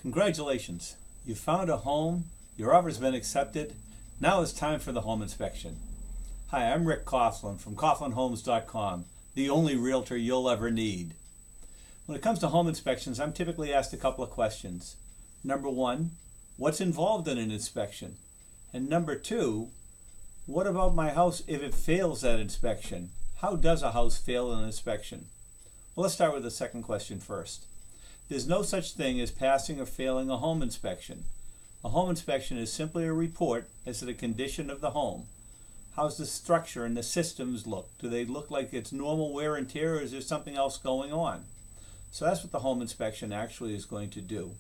Congratulations, you found a home, your offer's been accepted, now it's time for the home inspection. Hi, I'm Rick Coughlin from CoughlinHomes.com, the only realtor you'll ever need. When it comes to home inspections, I'm typically asked a couple of questions. Number one, what's involved in an inspection? And number two, what about my house if it fails that inspection? How does a house fail an inspection? Well, let's start with the second question first. There's no such thing as passing or failing a home inspection. A home inspection is simply a report as to the condition of the home. How's the structure and the systems look? Do they look like it's normal wear and tear, or is there something else going on? So that's what the home inspection actually is going to do.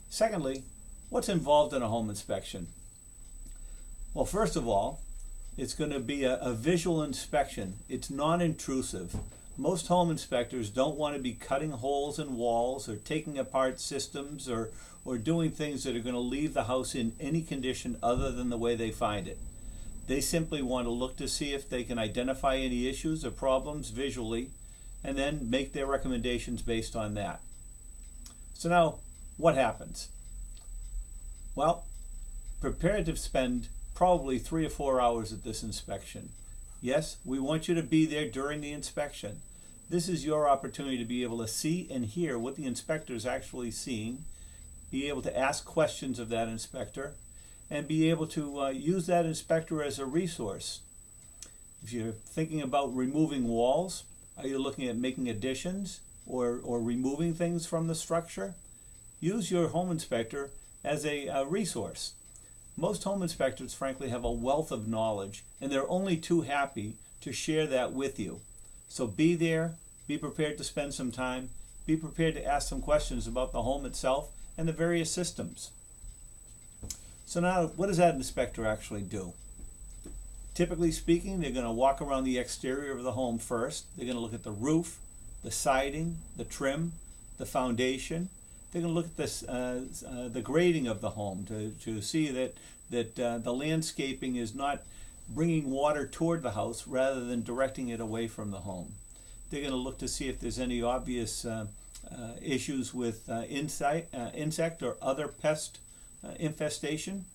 Secondly, what's involved in a home inspection? Well, first of all, it's going to be a visual inspection. It's non-intrusive. Most home inspectors don't want to be cutting holes in walls or taking apart systems or doing things that are going to leave the house in any condition other than the way they find it. They simply want to look to see if they can identify any issues or problems visually and then make their recommendations based on that. So now, what happens? Well, prepare to spend probably 3 or 4 hours at this inspection. Yes, we want you to be there during the inspection. This is your opportunity to be able to see and hear what the inspector is actually seeing, be able to ask questions of that inspector, and be able to use that inspector as a resource. If you're thinking about removing walls, are you looking at making additions or removing things from the structure? Use your home inspector as a resource. Most home inspectors, frankly, have a wealth of knowledge, and they're only too happy to share that with you. So be there, be prepared to spend some time, be prepared to ask some questions about the home itself and the various systems. So now, what does that inspector actually do? Typically speaking, they're going to walk around the exterior of the home first. They're going to look at the roof, the siding, the trim, the foundation. They're going to look at this, the grading of the home to see that the landscaping is not bringing water toward the house rather than directing it away from the home. They're going to look to see if there's any obvious issues with insect or other pest infestation,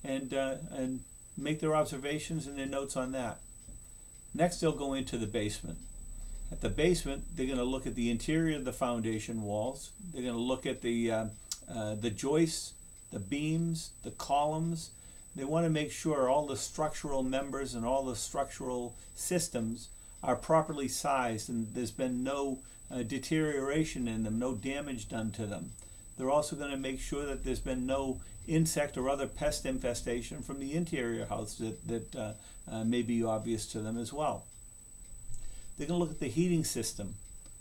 and make their observations and their notes on that. Next, they'll go into the basement. At the basement, they're going to look at the interior of the foundation walls. They're going to look at the joists, the beams, the columns. They want to make sure all the structural members and all the structural systems are properly sized and there's been no deterioration in them, no damage done to them. They're also going to make sure that there's been no insect or other pest infestation from the interior house that may be obvious to them as well. They're going to look at the heating system,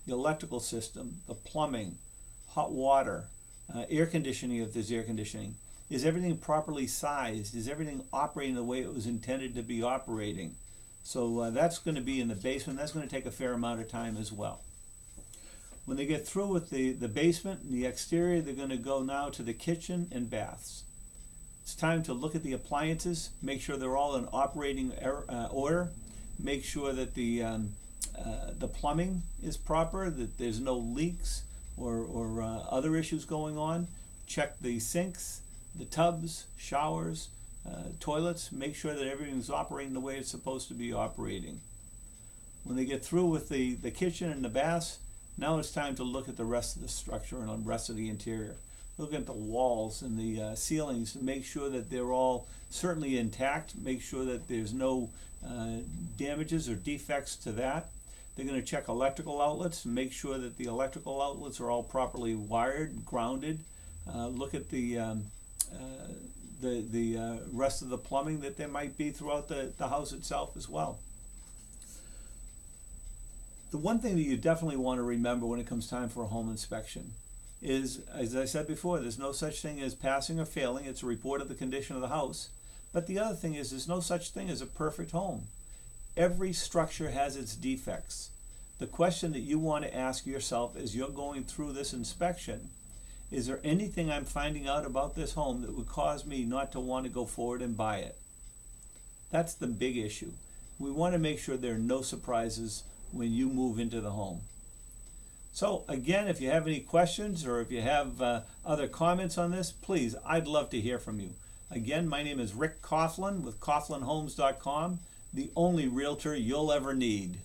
the electrical system, the plumbing, hot water, air conditioning if there's air conditioning. Is everything properly sized? Is everything operating the way it was intended to be operating? So that's going to be in the basement. That's going to take a fair amount of time as well. When they get through with the basement and the exterior, they're going to go now to the kitchen and baths. It's time to look at the appliances, make sure they're all in operating order, make sure that the plumbing is proper, that there's no leaks or other issues going on. Check the sinks, the tubs, showers, toilets, make sure that everything's operating the way it's supposed to be operating. When they get through with the kitchen and the baths, now it's time to look at the rest of the structure and the rest of the interior. Look at the walls and the ceilings and make sure that they're all certainly intact. Make sure that there's no damages or defects to that. They're going to check electrical outlets and make sure that the electrical outlets are all properly wired, grounded. Look at the rest of the plumbing that there might be throughout the house itself as well. The one thing that you definitely want to remember when it comes time for a home inspection is, as I said before, there's no such thing as passing or failing. It's a report of the condition of the house. But the other thing is there's no such thing as a perfect home. Every structure has its defects. The question that you want to ask yourself as you're going through this inspection, is there anything I'm finding out about this home that would cause me not to want to go forward and buy it? That's the big issue. We want to make sure there are no surprises when you move into the home. So again, if you have any questions or if you have other comments on this, please, I'd love to hear from you. Again, my name is Rick Coughlin with CoughlinHomes.com, the only realtor you'll ever need.